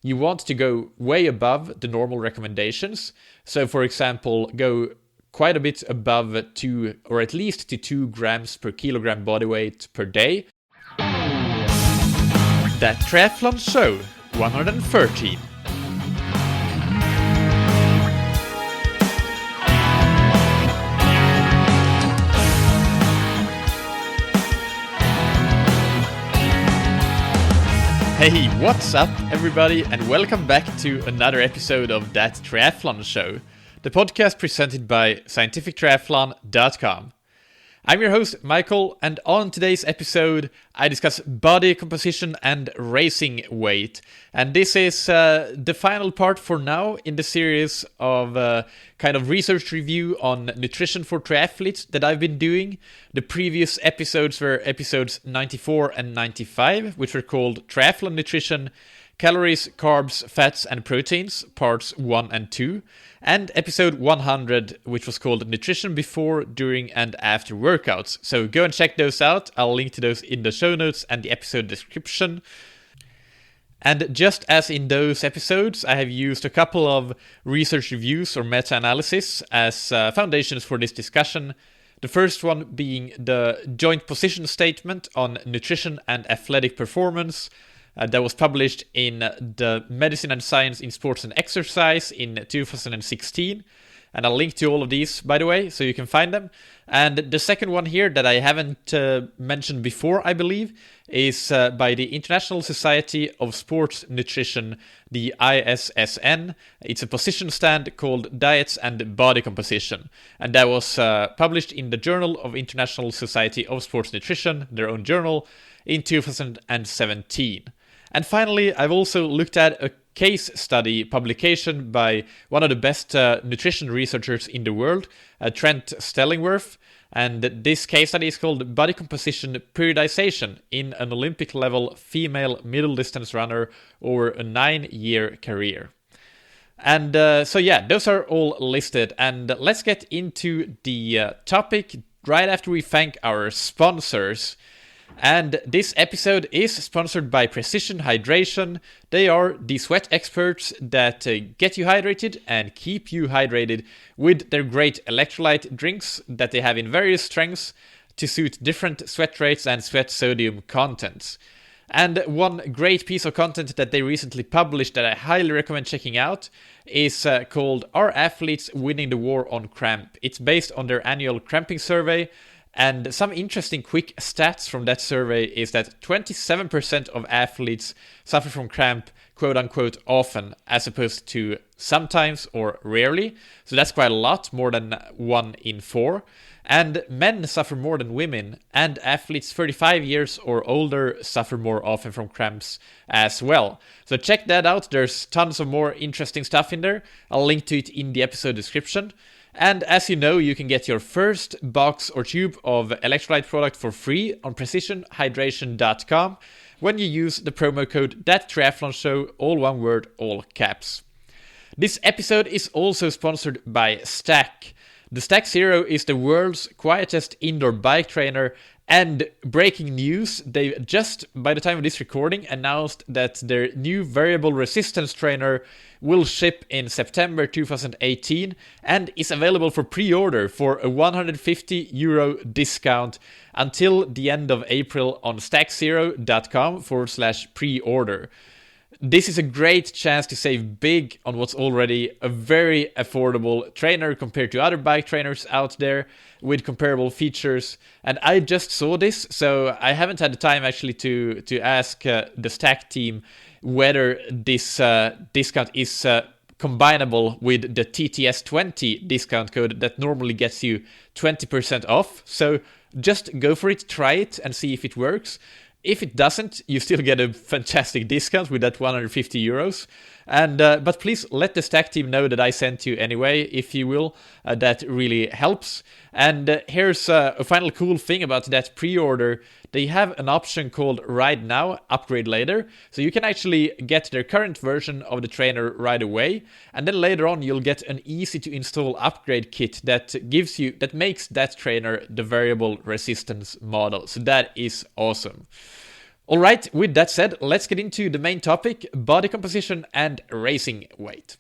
you want to go way above the normal recommendations. So for example, go quite a bit above 2 or at least to 2 grams per kilogram body weight per day. That Triathlon Show 113. Hey, what's up everybody, and welcome back to another episode of That Triathlon Show, the podcast presented by scientifictriathlon.com. I'm your host, Michael, and on today's episode, I discuss body composition and racing weight. And this is the final part for now in the series of kind of research review on nutrition for triathletes that I've been doing. The previous episodes were episodes 94 and 95, which were called Triathlon Nutrition, Calories, Carbs, Fats and Proteins, parts 1 and 2, and episode 100, which was called Nutrition Before, During and After Workouts. So go and check those out. I'll link to those in the show notes and the episode description. And just as in those episodes, I have used a couple of research reviews or meta-analysis as foundations for this discussion. The first one being the Joint Position Statement on Nutrition and Athletic Performance, that was published in the Medicine and Science in Sports and Exercise in 2016. And I'll link to all of these, by the way, so you can find them. And the second one here that I haven't mentioned before, I believe, is by the International Society of Sports Nutrition, the ISSN. It's a position stand called Diets and Body Composition. And that was published in the Journal of International Society of Sports Nutrition, their own journal, in 2017. And finally, I've also looked at a case study publication by one of the best nutrition researchers in the world, Trent Stellingworth. And this case study is called Body Composition Periodization in an Olympic-level female middle-distance runner over a 9-year career. And so yeah, those are all listed. And let's get into the topic right after we thank our sponsors. And this episode is sponsored by Precision Hydration. They are the sweat experts that get you hydrated and keep you hydrated with their great electrolyte drinks that they have in various strengths to suit different sweat rates and sweat sodium contents. And one great piece of content that they recently published that I highly recommend checking out is called Are Athletes Winning the War on Cramp? It's based on their annual cramping survey. And some interesting quick stats from that survey is that 27% of athletes suffer from cramp, quote unquote, often, as opposed to sometimes or rarely. So that's quite a lot, more than 1 in 4. And men suffer more than women, and athletes 35 years or older suffer more often from cramps as well. So check that out. There's tons of more interesting stuff in there. I'll link to it in the episode description. And as you know, you can get your first box or tube of electrolyte product for free on precisionhydration.com when you use the promo code ThatTriathlonShow, all one word, all caps. This episode is also sponsored by Stack. The Stack Zero is the world's quietest indoor bike trainer. And breaking news, they just, by the time of this recording, announced that their new variable resistance trainer will ship in September 2018 and is available for pre-order for a €150 discount until the end of April on stackzero.com/pre-order. This is a great chance to save big on what's already a very affordable trainer compared to other bike trainers out there with comparable features. And I just saw this, so I haven't had the time actually to ask the Stack team whether this discount is combinable with the TTS20 discount code that normally gets you 20% off. So just go for it, try it, and see if it works. If it doesn't, you still get a fantastic discount with that €150. And but please let the Stack team know that I sent you anyway, if you will. That really helps. And here's a final cool thing about that pre-order. They have an option called Ride Now, Upgrade Later. So you can actually get their current version of the trainer right away. And then later on, you'll get an easy to install upgrade kit that makes that trainer the variable resistance model. So that is awesome. All right, with that said, let's get into the main topic, body composition and racing weight.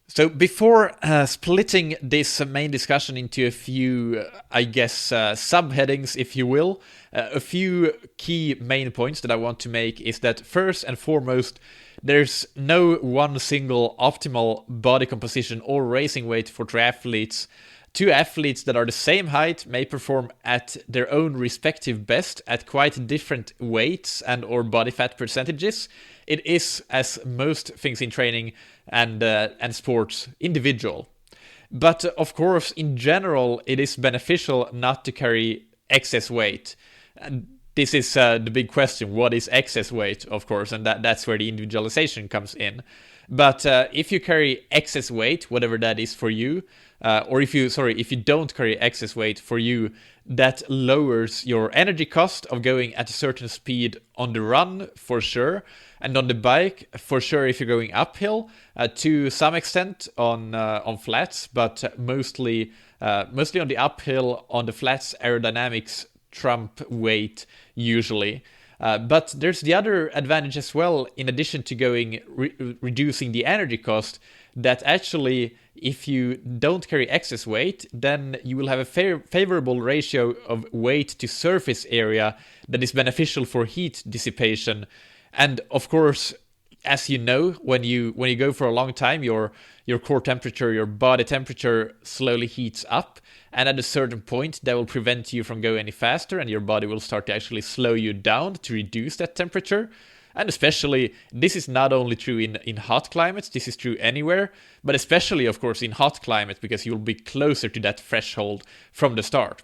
So before splitting this main discussion into a few, subheadings, if you will, a few key main points that I want to make is that first and foremost, there's no one single optimal body composition or racing weight for triathletes. Two athletes that are the same height may perform at their own respective best at quite different weights and or body fat percentages. It is, as most things in training and sports, individual. But of course, in general, it is beneficial not to carry excess weight. And this is the big question. What is excess weight, of course, and that's where the individualization comes in. But if you carry excess weight, whatever that is for you, or if you don't carry excess weight for you, that lowers your energy cost of going at a certain speed on the run, for sure, and on the bike, for sure, if you're going uphill, to some extent on flats, but mostly on the uphill. On the flats, aerodynamics trump weight usually. But there's the other advantage as well, in addition to reducing the energy cost, that actually if you don't carry excess weight, then you will have a favorable ratio of weight to surface area that is beneficial for heat dissipation. And of course, as you know, when you go for a long time, your core temperature, your body temperature slowly heats up, and at a certain point that will prevent you from going any faster, and your body will start to actually slow you down to reduce that temperature. And especially, this is not only true in hot climates, this is true anywhere, but especially, of course, in hot climates, because you'll be closer to that threshold from the start.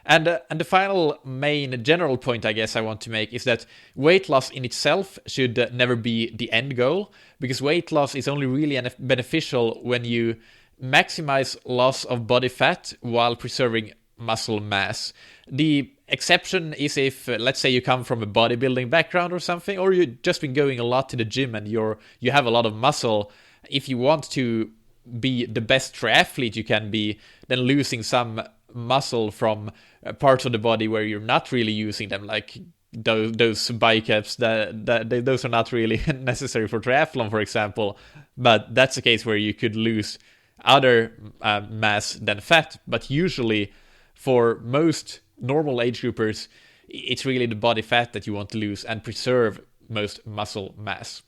And the final main general point I guess I want to make is that weight loss in itself should never be the end goal, because weight loss is only really beneficial when you maximize loss of body fat while preserving muscle mass. The exception is if, let's say, you come from a bodybuilding background or something, or you've just been going a lot to the gym and you have a lot of muscle. If you want to be the best triathlete you can be, then losing some muscle from parts of the body where you're not really using them, like those biceps, those are not really necessary for triathlon, for example. But that's a case where you could lose other mass than fat. But usually, for most normal age groupers, it's really the body fat that you want to lose and preserve most muscle mass.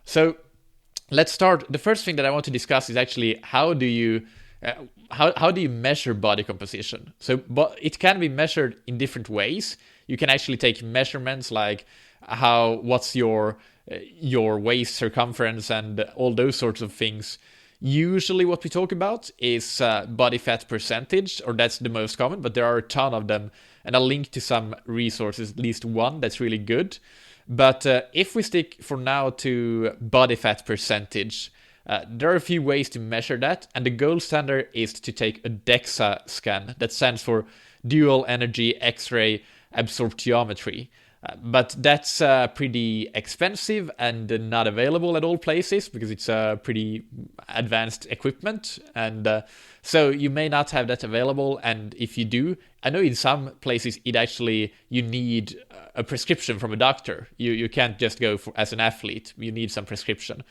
So let's start. The first thing that I want to discuss is actually how do you measure body composition? So, but it can be measured in different ways. You can actually take measurements like what's your waist circumference and all those sorts of things. Usually what we talk about is body fat percentage, or that's the most common, but there are a ton of them, and I'll link to some resources, at least one that's really good. But if we stick for now to body fat percentage, there are a few ways to measure that, and the gold standard is to take a DEXA scan. That stands for Dual Energy X-ray Absorptiometry. But that's pretty expensive and not available at all places because it's pretty advanced equipment. And so you may not have that available. And if you do, I know in some places you need a prescription from a doctor. You can't just go as an athlete. You need some prescription.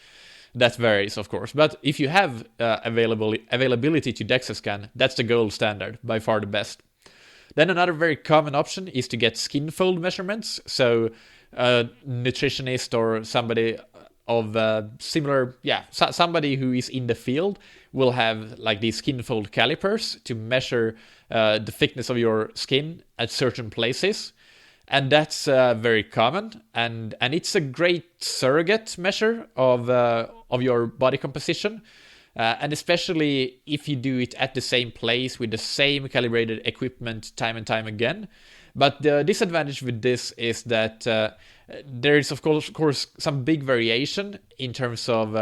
That varies, of course. But if you have availability to DEXA scan, that's the gold standard, by far the best. Then another very common option is to get skin fold measurements. So a nutritionist or somebody of somebody who is in the field will have like these skin fold calipers to measure the thickness of your skin at certain places. And that's very common, and it's a great surrogate measure of your body composition. And especially if you do it at the same place with the same calibrated equipment time and time again. But the disadvantage with this is that there is, of course, some big variation in terms of,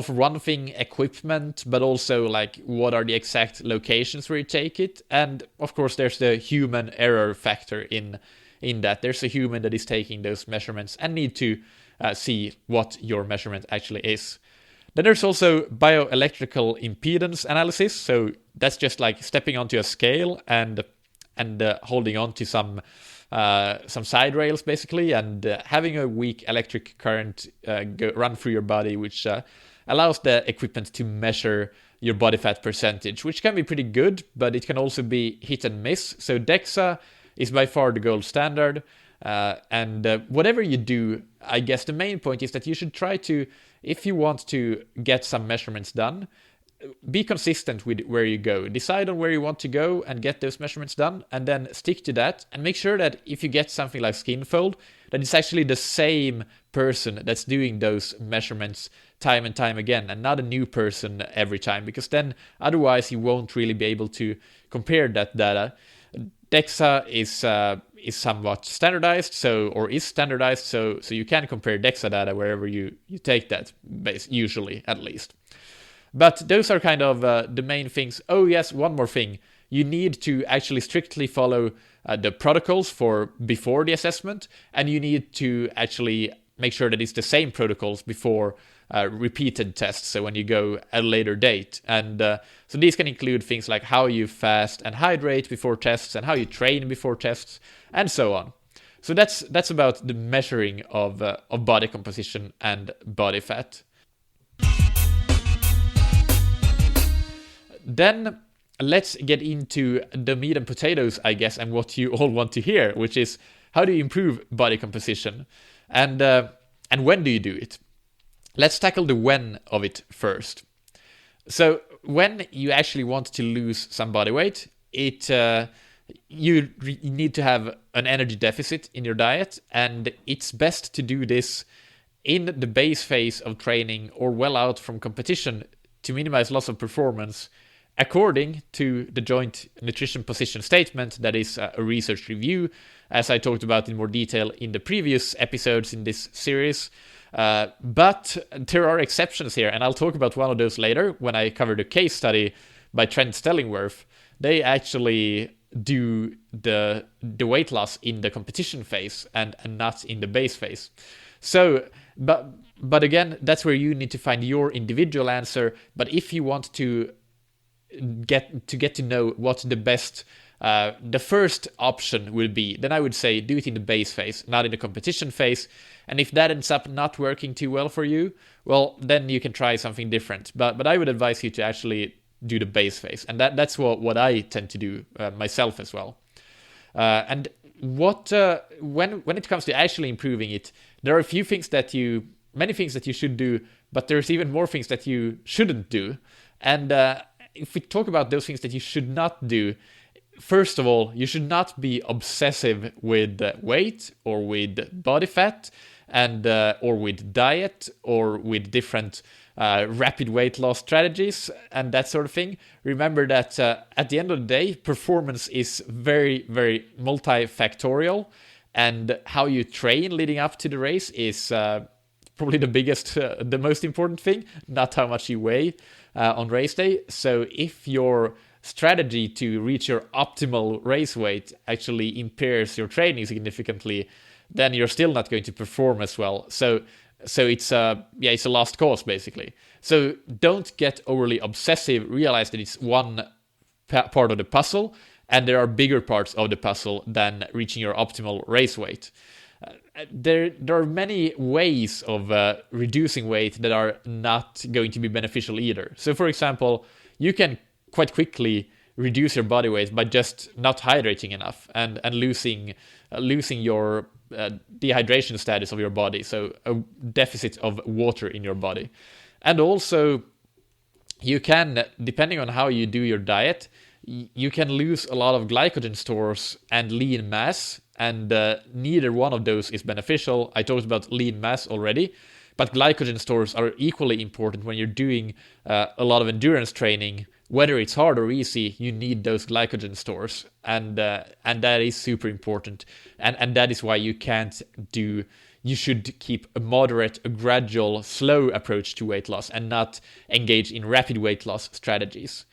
for one thing, equipment, but also like what are the exact locations where you take it. And of course, there's the human error factor in that. There's a human that is taking those measurements and need to see what your measurement actually is. Then there's also bioelectrical impedance analysis. So that's just like stepping onto a scale and holding on to some side rails basically, and having a weak electric current run through your body, which allows the equipment to measure your body fat percentage, which can be pretty good, but it can also be hit and miss. So DEXA is by far the gold standard. And whatever you do, I guess the main point is that you should try to, if you want to get some measurements done, be consistent with where you go. Decide on where you want to go and get those measurements done, and then stick to that. And make sure that if you get something like skin fold, that it's actually the same person that's doing those measurements time and time again, and not a new person every time, because then otherwise you won't really be able to compare that data. DEXA is somewhat standardized, so you can compare DEXA data wherever you take that, usually at least. But those are kind of the main things. Oh yes, one more thing. You need to actually strictly follow the protocols for before the assessment, and you need to actually make sure that it's the same protocols before repeated tests, so when you go at a later date. And so these can include things like how you fast and hydrate before tests, and how you train before tests, and so on. So that's about the measuring of body composition and body fat. Then let's get into the meat and potatoes, I guess, and what you all want to hear, which is how do you improve body composition, and when do you do it? Let's tackle the when of it first. So when you actually want to lose some body weight, you need to have an energy deficit in your diet, and it's best to do this in the base phase of training or well out from competition to minimize loss of performance, according to the Joint Nutrition Position Statement, that is a research review, as I talked about in more detail in the previous episodes in this series. But there are exceptions here, and I'll talk about one of those later when I cover the case study by Trent Stellingwerff. They actually do the weight loss in the competition phase and not in the base phase. So, but again, that's where you need to find your individual answer. But if you want to get to know what the best the first option will be, then I would say do it in the base phase, not in the competition phase. And if that ends up not working too well for you, well, then you can try something different. But I would advise you to actually do the base phase, and that's what I tend to do myself as well. And when it comes to actually improving it, there are many things that you should do, but there's even more things that you shouldn't do. And if we talk about those things that you should not do, first of all, you should not be obsessive with weight or with body fat, and or with diet or with different rapid weight loss strategies and that sort of thing. Remember that at the end of the day, performance is very, very multifactorial, and how you train leading up to the race is probably the most important thing, not how much you weigh on race day. So if your strategy to reach your optimal race weight actually impairs your training significantly, then you're still not going to perform as well. So it's a lost cause basically. So don't get overly obsessive. Realize that it's one part of the puzzle, and there are bigger parts of the puzzle than reaching your optimal race weight. There are many ways of reducing weight that are not going to be beneficial either. So for example, you can quite quickly reduce your body weight by just not hydrating enough and losing your dehydration status of your body, so a deficit of water in your body. And also, you can, depending on how you do your diet, you can lose a lot of glycogen stores and lean mass, and neither one of those is beneficial. I talked about lean mass already, but glycogen stores are equally important when you're doing a lot of endurance training. Whether it's hard or easy, you need those glycogen stores, and that is super important. And that is why you should keep a moderate, a gradual, slow approach to weight loss and not engage in rapid weight loss strategies.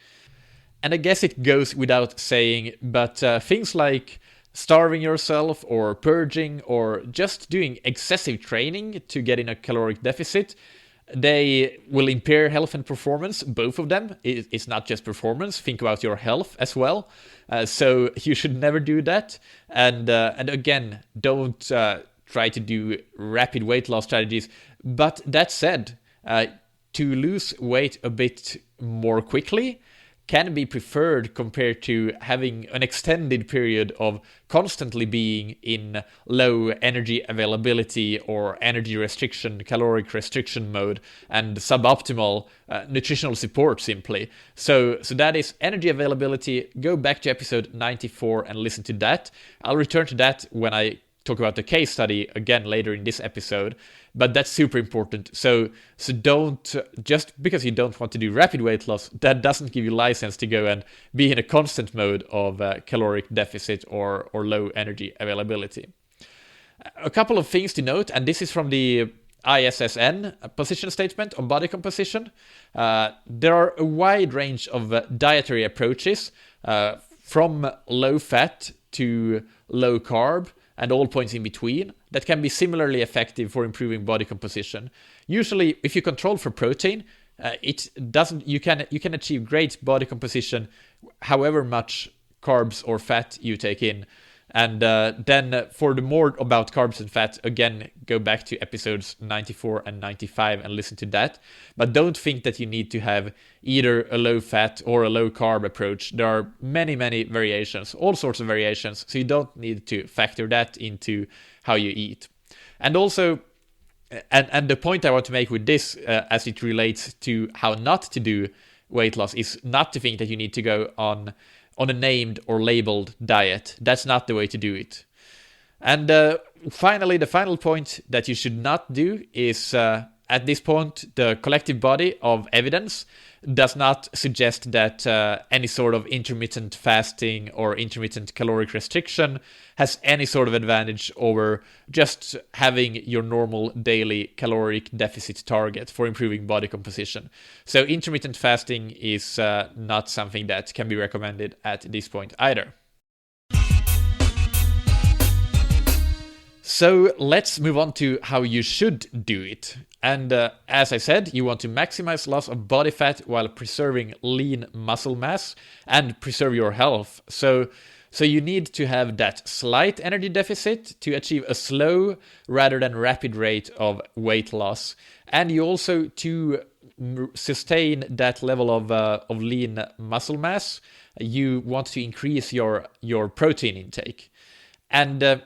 And I guess it goes without saying, but things like starving yourself or purging or just doing excessive training to get in a caloric deficit, They will impair health and performance, both of them. It's not just performance. Think about your health as well. So you should never do that. And again, don't try to do rapid weight loss strategies. But that said, to lose weight a bit more quickly can be preferred compared to having an extended period of constantly being in low energy availability or energy restriction, caloric restriction mode, and suboptimal nutritional support simply. So that is energy availability. Go back to episode 94 and listen to that. I'll return to that when I talk about the case study again later in this episode, but that's super important. So don't, just because you don't want to do rapid weight loss, that doesn't give you license to go and be in a constant mode of caloric deficit or low energy availability. A couple of things to note, and this is from the ISSN position statement on body composition. There are a wide range of dietary approaches, from low fat to low carb, and all points in between, that can be similarly effective for improving body composition. Usually, if you control for protein, you can achieve great body composition however much carbs or fat you take in. And then for the more about carbs and fat, again, go back to episodes 94 and 95 and listen to that. But don't think that you need to have either a low fat or a low carb approach. There are many, many variations, all sorts of variations. So you don't need to factor that into how you eat. And also, and the point I want to make with this, as it relates to how not to do weight loss, is not to think that you need to go on a named or labeled diet. That's not the way to do it. And finally, the final point that you should not do is, at this point, the collective body of evidence does not suggest that any sort of intermittent fasting or intermittent caloric restriction has any sort of advantage over just having your normal daily caloric deficit target for improving body composition. So intermittent fasting is not something that can be recommended at this point either. So let's move on to how you should do it. And as I said, you want to maximize loss of body fat while preserving lean muscle mass and preserve your health. So you need to have that slight energy deficit to achieve a slow rather than rapid rate of weight loss. And you also, to sustain that level of lean muscle mass, you want to increase your protein intake. And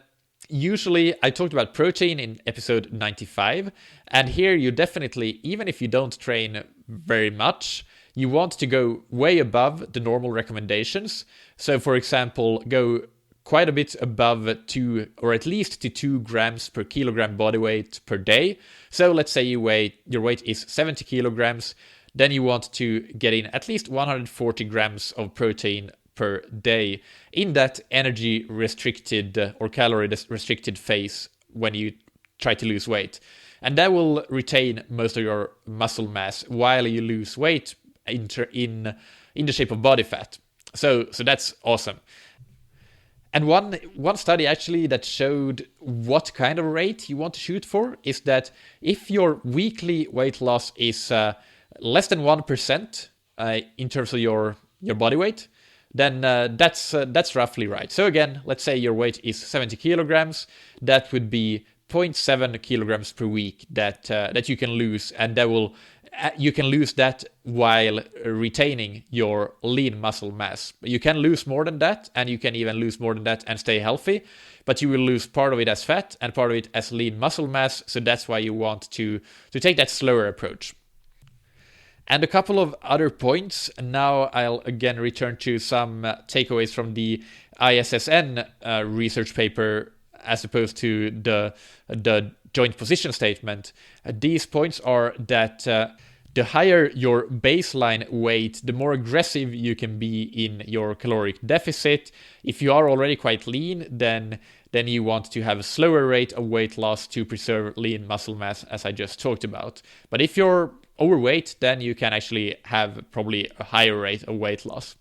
usually, I talked about protein in episode 95, and here you definitely, even if you don't train very much, you want to go way above the normal recommendations. So, for example, go quite a bit above 2, or at least to 2 grams per kilogram body weight per day. So let's say your weight is 70 kilograms, then you want to get in at least 140 grams of protein per day in that energy restricted or calorie restricted phase when you try to lose weight. And that will retain most of your muscle mass while you lose weight in the shape of body fat. So that's awesome. And one study actually that showed what kind of rate you want to shoot for is that if your weekly weight loss is less than 1% in terms of your body weight, then that's roughly right. So again, let's say your weight is 70 kilograms. That would be 0.7 kilograms per week that you can lose, and you can lose that while retaining your lean muscle mass. You can lose more than that, and you can even lose more than that and stay healthy, but you will lose part of it as fat and part of it as lean muscle mass. So that's why you want to take that slower approach. And a couple of other points. Now I'll again return to some takeaways from the ISSN research paper as opposed to the joint position statement. These points are that the higher your baseline weight, the more aggressive you can be in your caloric deficit. If you are already quite lean, then you want to have a slower rate of weight loss to preserve lean muscle mass, as I just talked about. But if you're overweight, then you can actually have probably a higher rate of weight loss.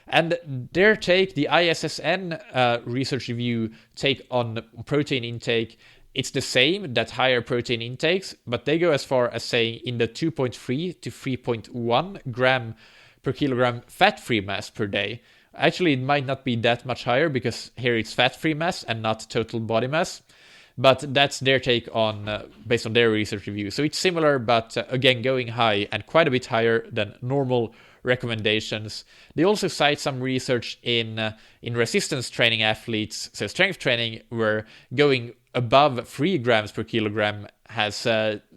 And the ISSN research review take on protein intake it's the same, that higher protein intakes, but they go as far as saying in the 2.3 to 3.1 gram per kilogram fat-free mass per day. Actually, it might not be that much higher because here it's fat-free mass and not total body mass. But that's their take on, based on their research review. So it's similar, but again, going high and quite a bit higher than normal recommendations. They also cite some research in resistance training athletes, so strength training, where going above 3 grams per kilogram has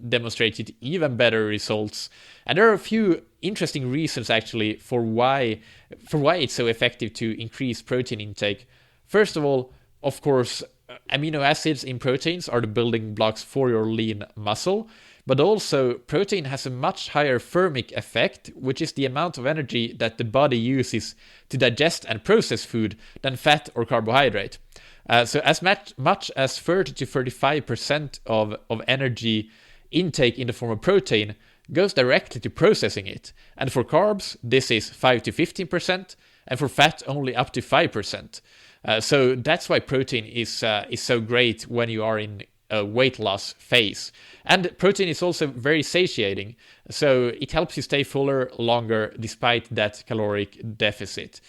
demonstrated even better results. And there are a few interesting reasons actually for why it's so effective to increase protein intake. First of all, of course, amino acids in proteins are the building blocks for your lean muscle, but also protein has a much higher thermic effect, which is the amount of energy that the body uses to digest and process food, than fat or carbohydrate. So as much as 30 to 35% of energy intake in the form of protein goes directly to processing it. And for carbs, this is 5 to 15%, and for fat, only up to 5%. So that's why protein is so great when you are in a weight loss phase. And protein is also very satiating, so it helps you stay fuller longer despite that caloric deficit.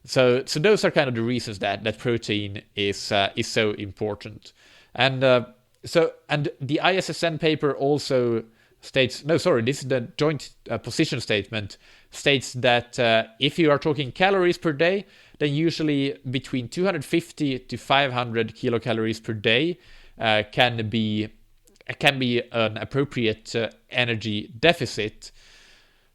So those are kind of the reasons that protein is so important. And the ISSN paper also states, this is the joint position statement, states that if you are talking calories per day, then usually between 250 to 500 kilocalories per day can be an appropriate energy deficit.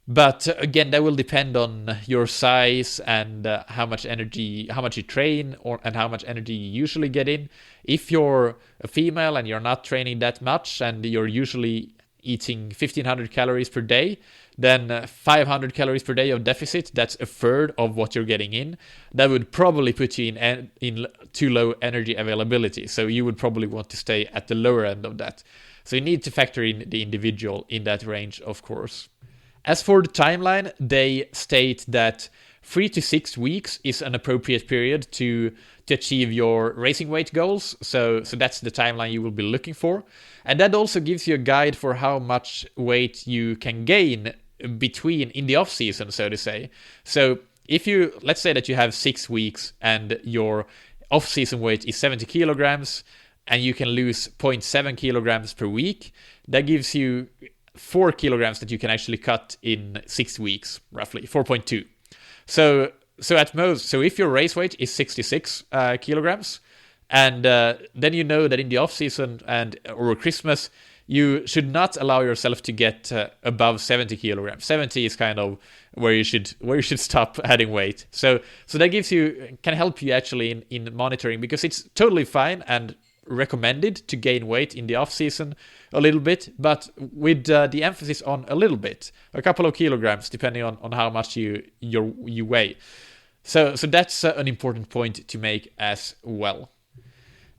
But again, that will depend on your size and how much you train, and how much energy you usually get in. If you're a female and you're not training that much and you're usually eating 1500 calories per day, then 500 calories per day of deficit, that's a third of what you're getting in. That would probably put you in too low energy availability. So you would probably want to stay at the lower end of that. So you need to factor in the individual in that range, of course. As for the timeline, they state that 3 to 6 weeks is an appropriate period to achieve your racing weight goals. So that's the timeline you will be looking for. And that also gives you a guide for how much weight you can gain in the off season, so to say. So if let's say that you have 6 weeks and your off season weight is 70 kilograms and you can lose 0.7 kilograms per week, that gives you 4 kilograms that you can actually cut in 6 weeks, roughly 4.2. So at most, so if your race weight is 66 kilograms, and then you know that in the off season and over Christmas, you should not allow yourself to get above 70 kilograms. 70 is kind of where you should stop adding weight. So that can help you actually in monitoring, because it's totally fine and recommended to gain weight in the off season a little bit, but with the emphasis on a little bit, a couple of kilograms, depending on how much you weigh. So that's an important point to make as well.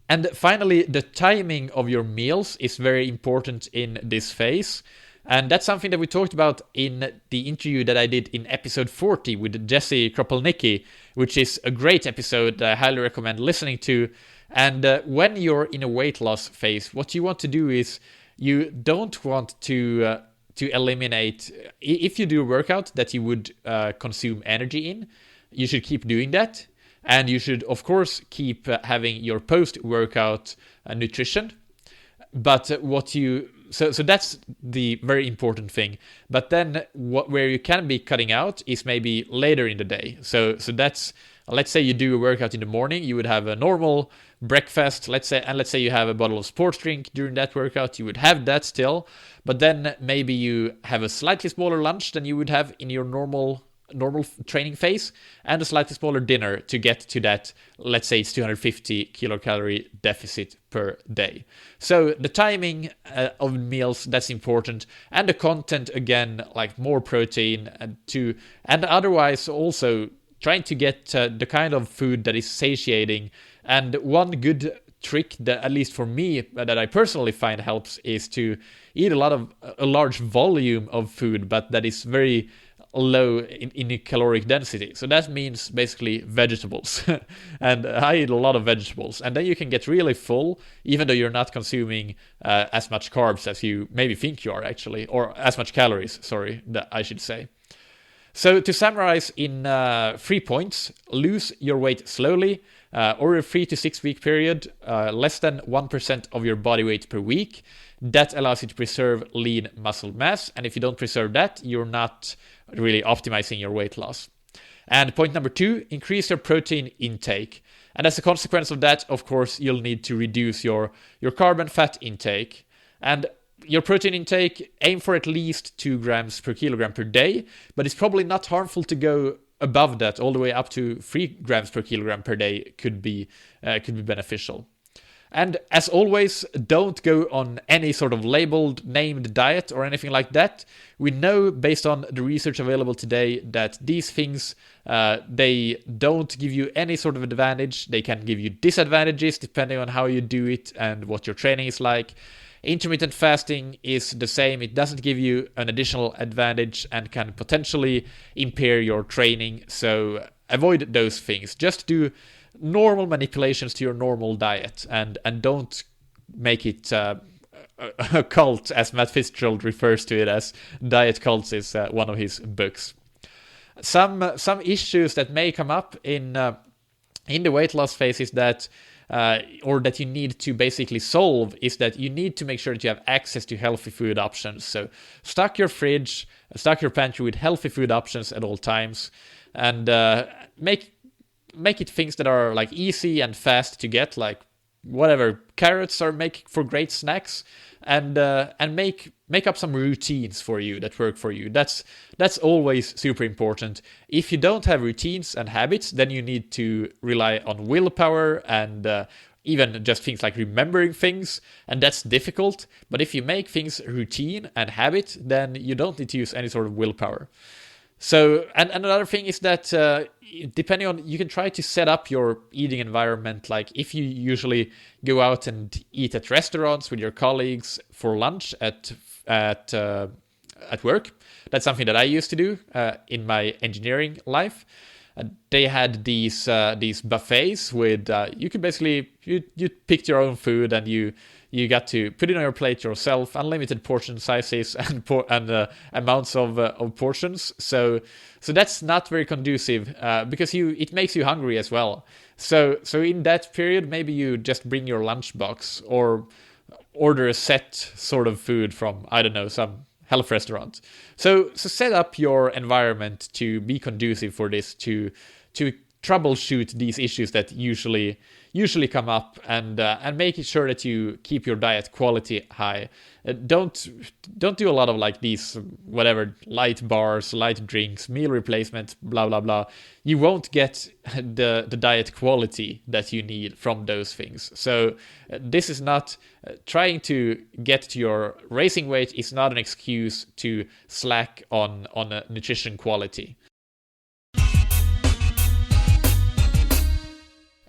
And finally, the timing of your meals is very important in this phase. And that's something that we talked about in the interview that I did in episode 40 with Jesse Kropelnicki, which is a great episode that I highly recommend listening to. And when you're in a weight loss phase, what you want to do is you don't want to eliminate, if you do a workout that you would consume energy in, you should keep doing that. And you should, of course, keep having your post-workout nutrition. But so that's the very important thing. But then where you can be cutting out is maybe later in the day. So that's, let's say you do a workout in the morning, you would have a normal breakfast, let's say you have a bottle of sports drink during that workout, you would have that still. But then maybe you have a slightly smaller lunch than you would have in your normal training phase, and a slightly smaller dinner to get to that, let's say it's 250 kilocalorie deficit per day. So the timing of meals, that's important, and the content, again, like more protein, and otherwise also trying to get the kind of food that is satiating. And one good trick that, at least for me, that I personally find helps, is to eat a large volume of food, but that is very low in caloric density. So that means basically vegetables. And I eat a lot of vegetables. And then you can get really full, even though you're not consuming as much carbs as you maybe think you are actually, or as much calories, sorry, I should say. So to summarize in 3 points: lose your weight slowly, over a 3 to 6 week period, less than 1% of your body weight per week. That allows you to preserve lean muscle mass. And if you don't preserve that, you're not really optimizing your weight loss. And point number 2, increase your protein intake. And as a consequence of that, of course, you'll need to reduce your carb and fat intake. And your protein intake, aim for at least 2 grams per kilogram per day, but it's probably not harmful to go above that, all the way up to 3 grams per kilogram per day could be beneficial. And as always, don't go on any sort of labeled, named diet or anything like that. We know, based on the research available today, that these things, they don't give you any sort of advantage. They can give you disadvantages depending on how you do it and what your training is like. Intermittent fasting is the same. It doesn't give you an additional advantage and can potentially impair your training. So avoid those things. Just do normal manipulations to your normal diet, and don't make it a cult, as Matt Fitzgerald refers to it as. Diet cults is one of his books. Some issues that may come up in the weight loss phase is that or that you need to basically solve, is that you need to make sure that you have access to healthy food options. So stock your fridge, stock your pantry with healthy food options at all times, and make it things that are like easy and fast to get, like whatever, carrots are make for great snacks, and make up some routines for you that work for you. That's always super important. If you don't have routines and habits, then you need to rely on willpower and even just things like remembering things, and that's difficult. But if you make things routine and habit, then you don't need to use any sort of willpower. So, and another thing is that depending on, you can try to set up your eating environment. Like if you usually go out and eat at restaurants with your colleagues for lunch at work, that's something that I used to do in my engineering life. They had these buffets with you could basically you picked your own food, and you got to put it on your plate yourself, unlimited portion sizes and amounts of portions. So that's not very conducive because it makes you hungry as well. So in that period, maybe you just bring your lunchbox or order a set sort of food from, I don't know, some health restaurant. So set up your environment to be conducive for this, to troubleshoot these issues that usually come up, and making sure that you keep your diet quality high. Don't do a lot of like these whatever light bars, light drinks, meal replacement, blah blah blah. You won't get the diet quality that you need from those things. So this is not trying to get to your racing weight is not an excuse to slack on nutrition quality.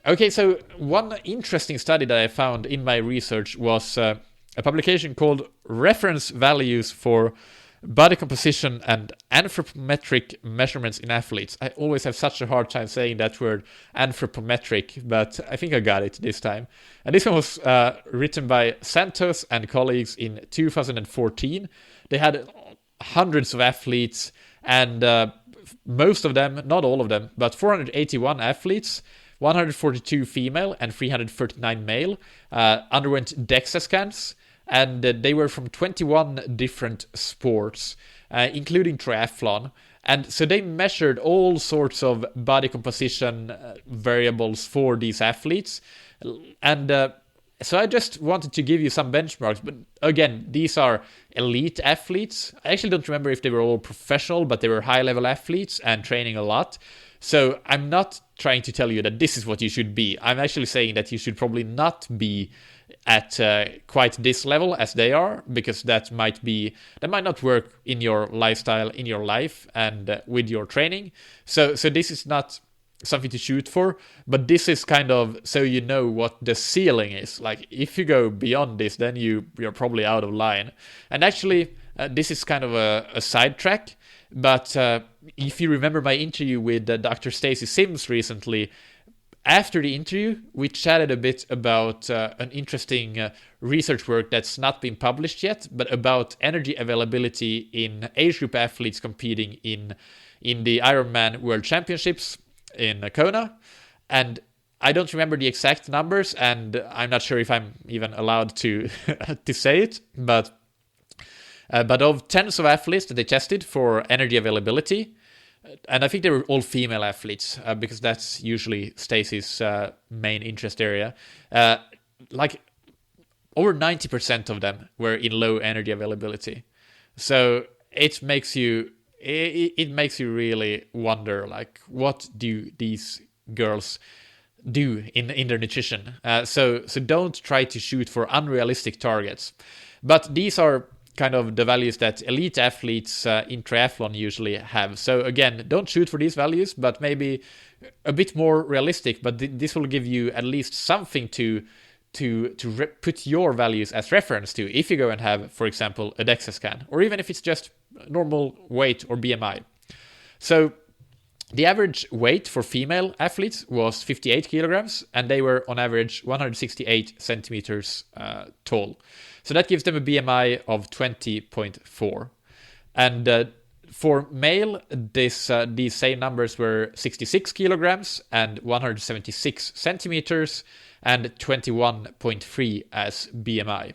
Okay, so one interesting study that I found in my research was a publication called Reference Values for Body Composition and Anthropometric Measurements in Athletes. I always have such a hard time saying that word, anthropometric, but I think I got it this time. And this one was written by Santos and colleagues in 2014. They had hundreds of athletes, and most of them, not all of them, but 481 athletes, 142 female and 339 male, underwent DEXA scans, and they were from 21 different sports, including triathlon. And so they measured all sorts of body composition variables for these athletes. And so I just wanted to give you some benchmarks. But again, these are elite athletes. I actually don't remember if they were all professional, but they were high-level athletes and training a lot. So I'm not trying to tell you that this is what you should be. I'm actually saying that you should probably not be at quite this level as they are, because that might not work in your lifestyle, in your life, and with your training. So this is not something to shoot for, but this is kind of so you know what the ceiling is. Like if you go beyond this, then you're probably out of line. And actually, this is kind of a sidetrack, But if you remember my interview with Dr. Stacy Sims recently, after the interview, we chatted a bit about an interesting research work that's not been published yet, but about energy availability in age group athletes competing in the Ironman World Championships in Kona. And I don't remember the exact numbers, and I'm not sure if I'm even allowed to to say it, but of tens of athletes that they tested for energy availability, and I think they were all female athletes, because that's usually Stacy's main interest area. Like over 90% of them were in low energy availability. So it makes you really wonder, like, what do these girls do in their nutrition? So don't try to shoot for unrealistic targets. But these are kind of the values that elite athletes in triathlon usually have. So again, don't shoot for these values, but maybe a bit more realistic. But this will give you at least something to put your values as reference to if you go and have, for example, a DEXA scan, or even if it's just normal weight or BMI. So the average weight for female athletes was 58 kilograms, and they were on average 168 centimeters tall. So that gives them a BMI of 20.4. And for male, these same numbers were 66 kilograms and 176 centimeters and 21.3 as BMI.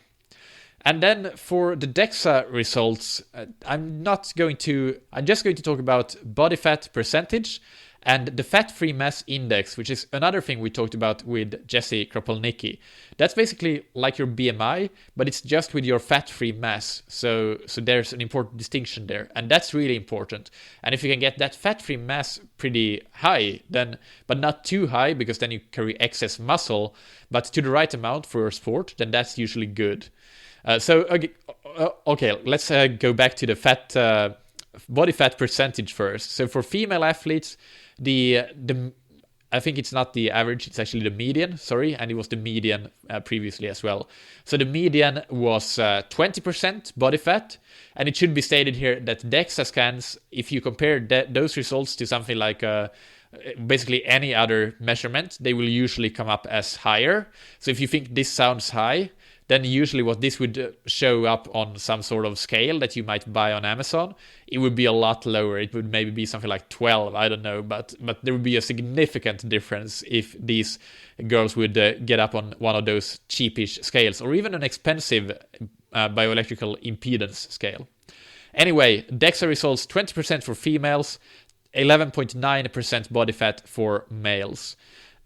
And then for the DEXA results, I'm just going to talk about body fat percentage and the fat-free mass index, which is another thing we talked about with Jesse Kropelnicki. That's basically like your BMI, but it's just with your fat-free mass. So there's an important distinction there, and that's really important. And if you can get that fat-free mass pretty high, then, but not too high, because then you carry excess muscle, but to the right amount for your sport, then that's usually good. Okay, let's go back to the body fat percentage first. So for female athletes, the I think it's not the average, it's actually the median, and it was the median previously as well. So the median was 20% body fat, and it should be stated here that DEXA scans, if you compare those results to something like basically any other measurement, they will usually come up as higher. So if you think this sounds high, then usually what this would show up on some sort of scale that you might buy on Amazon, it would be a lot lower. It would maybe be something like 12, I don't know, but there would be a significant difference if these girls would get up on one of those cheapish scales, or even an expensive bioelectrical impedance scale. Anyway, DEXA results 20% for females, 11.9% body fat for males.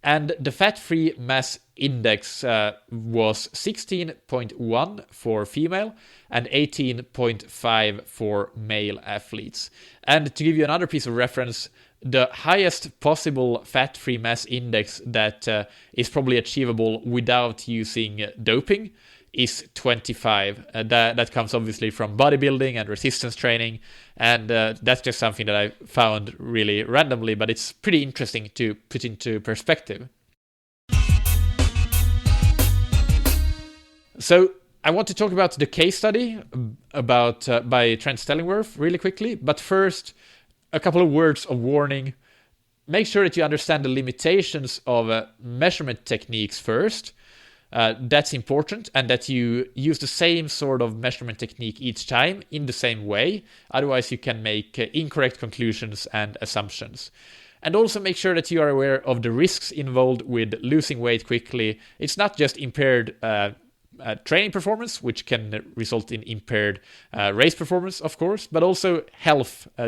And the fat-free mass index was 16.1 for female and 18.5 for male athletes. And to give you another piece of reference, the highest possible fat-free mass index that is probably achievable without using doping is 25. That comes obviously from bodybuilding and resistance training, and that's just something that I found really randomly, but it's pretty interesting to put into perspective. So I want to talk about the case study by Trent Stellingworth really quickly, but first, a couple of words of warning. Make sure that you understand the limitations of measurement techniques first. That's important, and that you use the same sort of measurement technique each time in the same way. Otherwise, you can make incorrect conclusions and assumptions. And also make sure that you are aware of the risks involved with losing weight quickly. It's not just impaired training performance, which can result in impaired race performance, of course, but also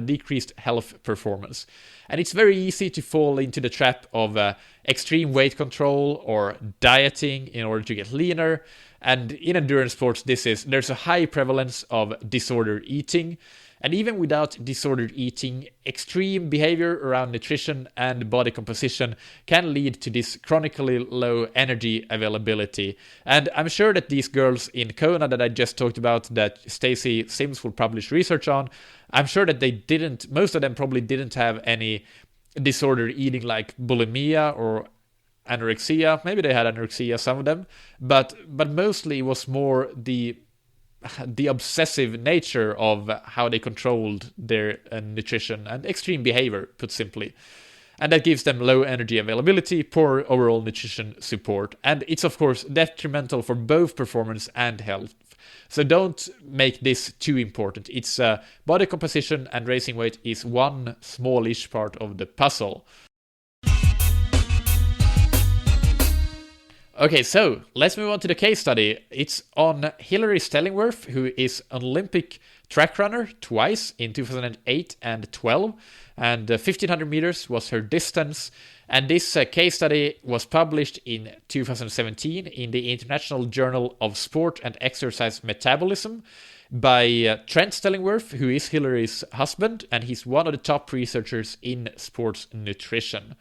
decreased health performance. And it's very easy to fall into the trap of extreme weight control or dieting in order to get leaner. And in endurance sports, there's a high prevalence of disordered eating. And even without disordered eating, extreme behavior around nutrition and body composition can lead to this chronically low energy availability. And I'm sure that these girls in Kona that I just talked about, that Stacy Sims will publish research on, I'm sure that most of them probably didn't have any disordered eating like bulimia or anorexia. Maybe they had anorexia, some of them, but mostly it was more the the obsessive nature of how they controlled their nutrition and extreme behavior, put simply. And that gives them low energy availability, poor overall nutrition support, and it's of course detrimental for both performance and health. So don't make this too important. It's body composition and racing weight is one smallish part of the puzzle. Okay, so let's move on to the case study. It's on Hilary Stellingwerff, who is an Olympic track runner twice in 2008 and 12, and 1500 meters was her distance. And this case study was published in 2017 in the International Journal of Sport and Exercise Metabolism by Trent Stellingwerff, who is Hilary's husband, and he's one of the top researchers in sports nutrition.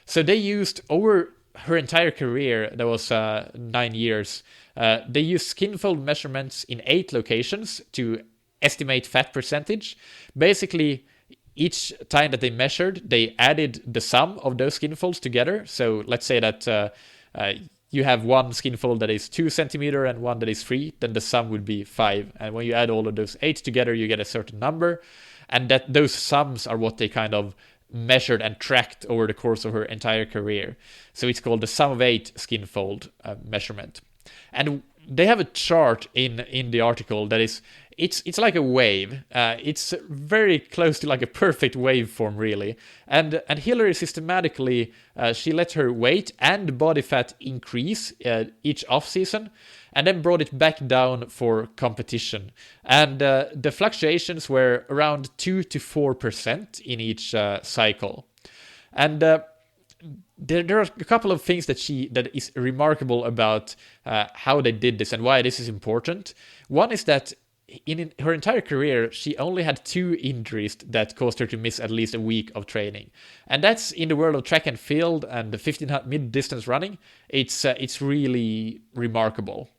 So they used over her entire career, that was 9 years, they used skin fold measurements in 8 locations to estimate fat percentage. Basically, each time that they measured, they added the sum of those skin folds together. So let's say that you have one skin fold that is 2 centimeter and one that is 3, then the sum would be 5. And when you add all of those 8 together, you get a certain number. And that those sums are what they kind of measured and tracked over the course of her entire career. So it's called the sum of 8 skin fold measurement. And they have a chart in the article that is, it's like a wave. It's very close to like a perfect waveform, really. And Hilary systematically, she let her weight and body fat increase each off season, and then brought it back down for competition. And the fluctuations were around 2 to 4% in each cycle. And there are a couple of things that is remarkable about how they did this and why this is important. One is that in her entire career, she only had 2 injuries that caused her to miss at least a week of training. And that's in the world of track and field and the 1500 mid-distance running. It's really remarkable.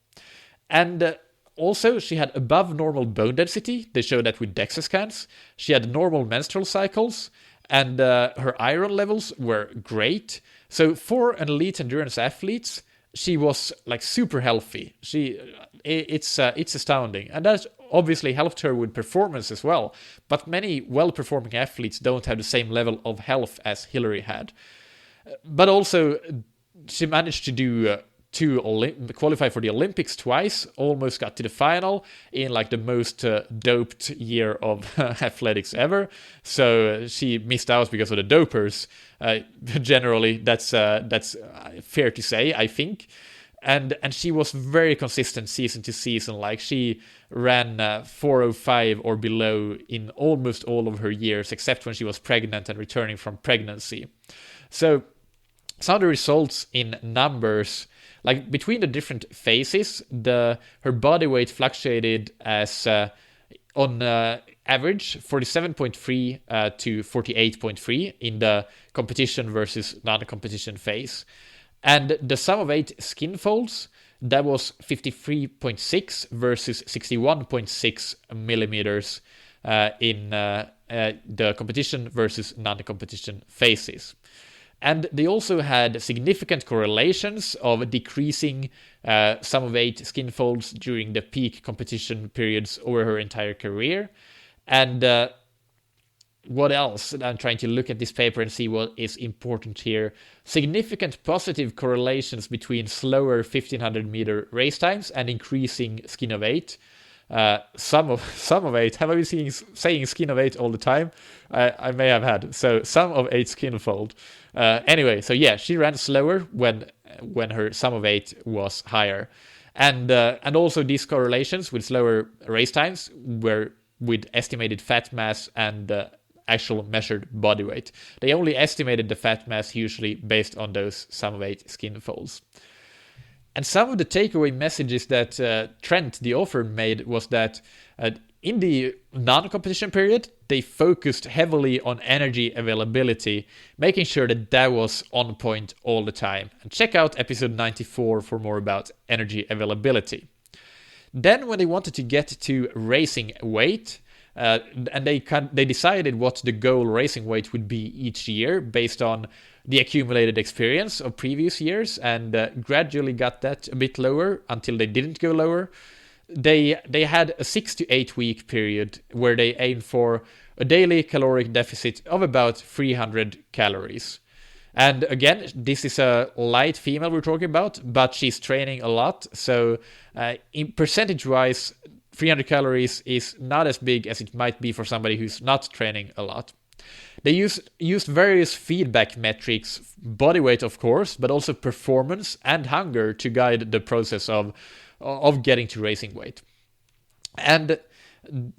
And also, she had above normal bone density. They showed that with DEXA scans. She had normal menstrual cycles, and her iron levels were great. So for an elite endurance athlete, she was like super healthy. It's astounding, and that obviously helped her with performance as well. But many well-performing athletes don't have the same level of health as Hilary had. But also, she managed to do qualify for the Olympics twice, almost got to the final in like the most doped year of athletics ever. So she missed out because of the dopers. Generally, that's fair to say, I think. And she was very consistent season to season. Like she ran 4:05 or below in almost all of her years, except when she was pregnant and returning from pregnancy. So some of the results in numbers, like between the different phases, her body weight fluctuated as on average 47.3 to 48.3 in the competition versus non-competition phase. And the sum of 8 skin folds, that was 53.6 versus 61.6 millimeters in the competition versus non-competition phases. And they also had significant correlations of decreasing sum of 8 skin folds during the peak competition periods over her entire career. And what else? I'm trying to look at this paper and see what is important here. Significant positive correlations between slower 1500 meter race times and increasing skin of 8. Sum of 8. Have I been saying skin of 8 all the time? I may have had. So sum of 8 skin fold. Anyway, so yeah, she ran slower when her sum of 8 was higher, and also these correlations with slower race times were with estimated fat mass and actual measured body weight. They only estimated the fat mass usually based on those sum of 8 skin folds. And some of the takeaway messages that Trent, the author, made was that in the non-competition period, they focused heavily on energy availability, making sure that was on point all the time. And check out episode 94 for more about energy availability. Then when they wanted to get to racing weight, and they decided what the goal racing weight would be each year based on the accumulated experience of previous years, and gradually got that a bit lower until they didn't go lower. they had a 6 to 8 week period where they aimed for a daily caloric deficit of about 300 calories. And again, this is a light female we're talking about, but she's training a lot. So in percentage-wise, 300 calories is not as big as it might be for somebody who's not training a lot. They used various feedback metrics, body weight of course, but also performance and hunger to guide the process of getting to racing weight. And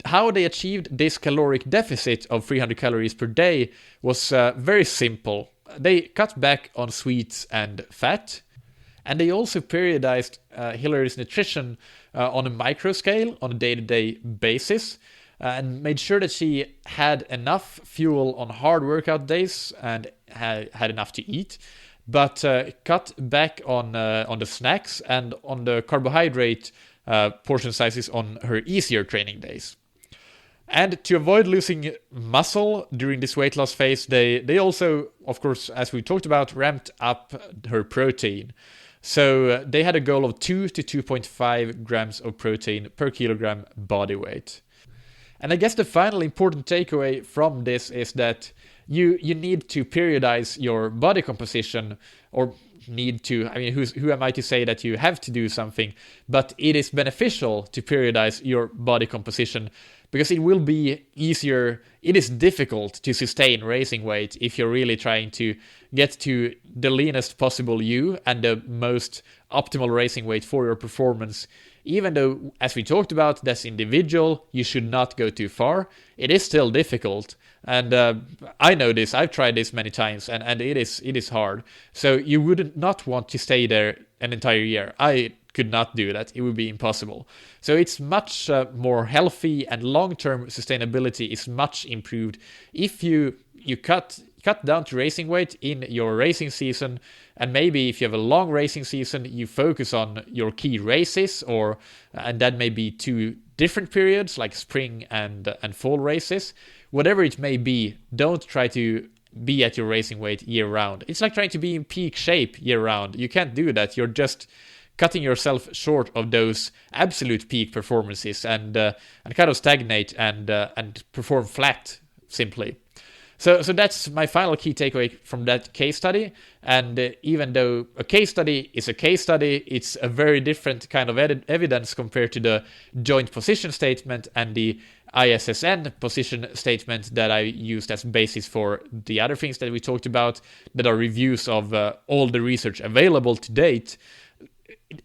how they achieved this caloric deficit of 300 calories per day was very simple. They cut back on sweets and fat, and they also periodized Hillary's nutrition on a micro scale on a day-to-day basis, and made sure that she had enough fuel on hard workout days and had enough to eat, but cut back on the snacks and on the carbohydrate portion sizes on her easier training days. And to avoid losing muscle during this weight loss phase, they also, of course, as we talked about, ramped up her protein. So they had a goal of 2 to 2.5 grams of protein per kilogram body weight. And I guess the final important takeaway from this is that you need to periodize your body composition, or need to, I mean, who am I to say that you have to do something, but it is beneficial to periodize your body composition, because it will be easier. It is difficult to sustain racing weight if you're really trying to get to the leanest possible you and the most optimal racing weight for your performance. Even though, as we talked about, that's individual, you should not go too far. It is still difficult. And I know this, I've tried this many times, and it is hard. So you would not want to stay there an entire year. I could not do that. It would be impossible. So it's much more healthy, and long-term sustainability is much improved if you cut down to racing weight in your racing season, and maybe if you have a long racing season, you focus on your key races, and that may be 2 different periods like spring and fall races. Whatever it may be, don't try to be at your racing weight year round. It's like trying to be in peak shape year round. You can't do that. You're just cutting yourself short of those absolute peak performances and kind of stagnate and perform flat simply. So that's my final key takeaway from that case study. And even though a case study is a case study, it's a very different kind of evidence compared to the joint position statement and the ISSN position statement that I used as basis for the other things that we talked about, that are reviews of all the research available to date.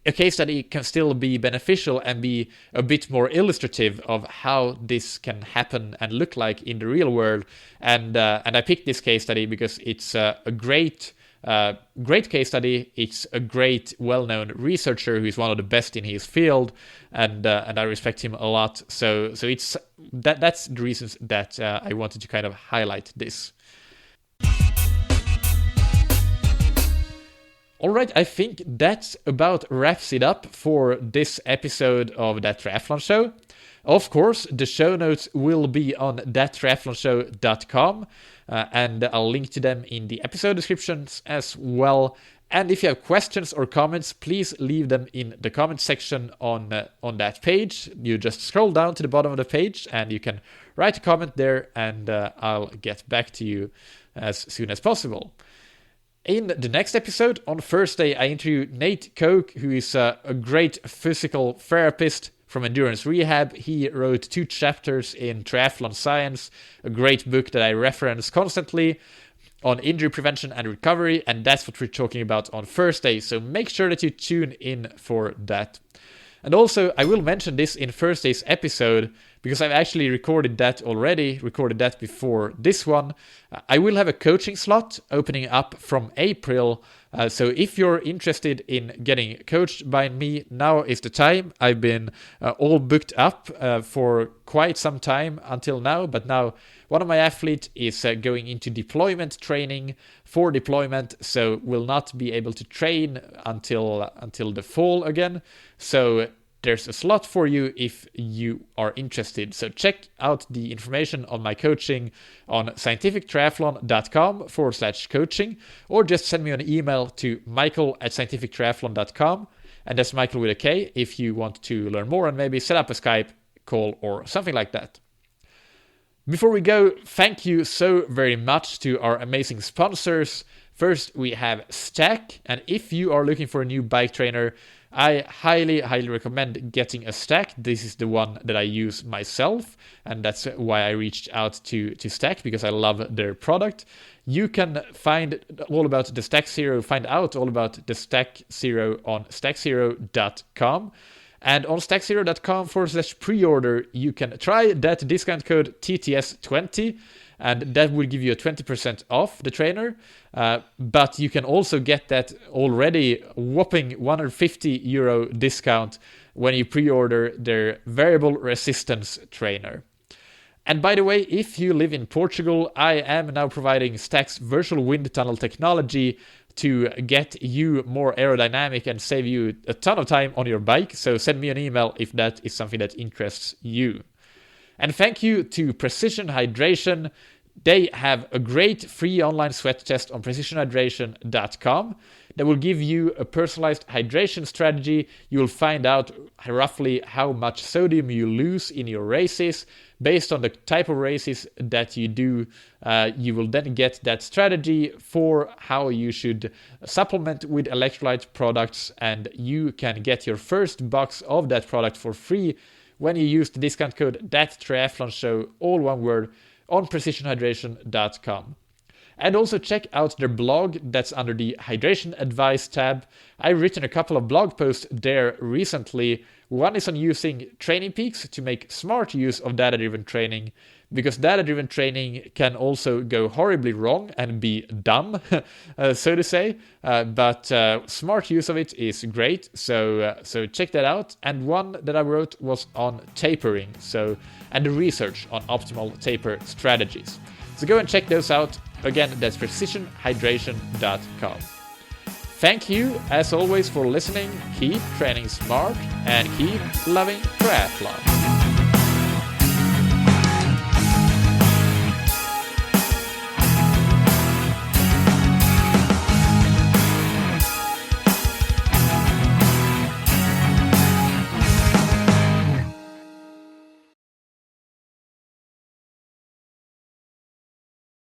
A case study can still be beneficial and be a bit more illustrative of how this can happen and look like in the real world. And I picked this case study because it's a great case study. It's a great, well-known researcher who's one of the best in his field, and I respect him a lot. So it's that's the reasons that I wanted to kind of highlight this. All right, I think that about wraps it up for this episode of That Triathlon Show. Of course, the show notes will be on thattriathlonshow.com, and I'll link to them in the episode descriptions as well. And if you have questions or comments, please leave them in the comment section on that page. You just scroll down to the bottom of the page and you can write a comment there, and I'll get back to you as soon as possible. In the next episode, on Thursday, I interview Nate Koch, who is a great physical therapist from Endurance Rehab. He wrote 2 chapters in Triathlon Science, a great book that I reference constantly on injury prevention and recovery, and that's what we're talking about on Thursday, so make sure that you tune in for that. And also, I will mention this in Thursday's episode, because I've actually recorded that before this one. I will have a coaching slot opening up from April, so if you're interested in getting coached by me, now is the time. I've been all booked up for quite some time until now, but now one of my athletes is going into deployment training for deployment, so will not be able to train until the fall again. So there's a slot for you if you are interested. So check out the information on my coaching on scientifictriathlon.com/coaching, or just send me an email to michael@scientifictriathlon.com. and that's Michael with a K if you want to learn more and maybe set up a Skype call or something like that. Before we go, thank you so very much to our amazing sponsors. First, we have Stack, and if you are looking for a new bike trainer, I highly recommend getting a Stack. This is the one that I use myself, and that's why I reached out to Stack, because I love their product. You can find all about the Stack Zero, find out all about the Stack Zero on stackzero.com. And on stackzero.com/pre-order, you can try that discount code TTS20, and that will give you a 20% off the trainer. But you can also get that already whopping €150 discount when you pre-order their variable resistance trainer. And by the way, if you live in Portugal, I am now providing Stack's virtual wind tunnel technology to get you more aerodynamic and save you a ton of time on your bike. So send me an email if that is something that interests you. And thank you to Precision Hydration. They have a great free online sweat test on precisionhydration.com that will give you a personalized hydration strategy. You will find out roughly how much sodium you lose in your races. Based on the type of races that you do, you will then get that strategy for how you should supplement with electrolyte products, and you can get your first box of that product for free when you use the discount code THATTRIATHLONSHOW, all one word, on precisionhydration.com. And also check out their blog that's under the Hydration Advice tab. I've written a couple of blog posts there recently. One is on using Training Peaks to make smart use of data-driven training, because data-driven training can also go horribly wrong and be dumb, so to say. But smart use of it is great, so check that out. And one that I wrote was on tapering, and the research on optimal taper strategies. So go and check those out. Again, that's precisionhydration.com. Thank you, as always, for listening. Keep training smart and keep loving triathlon.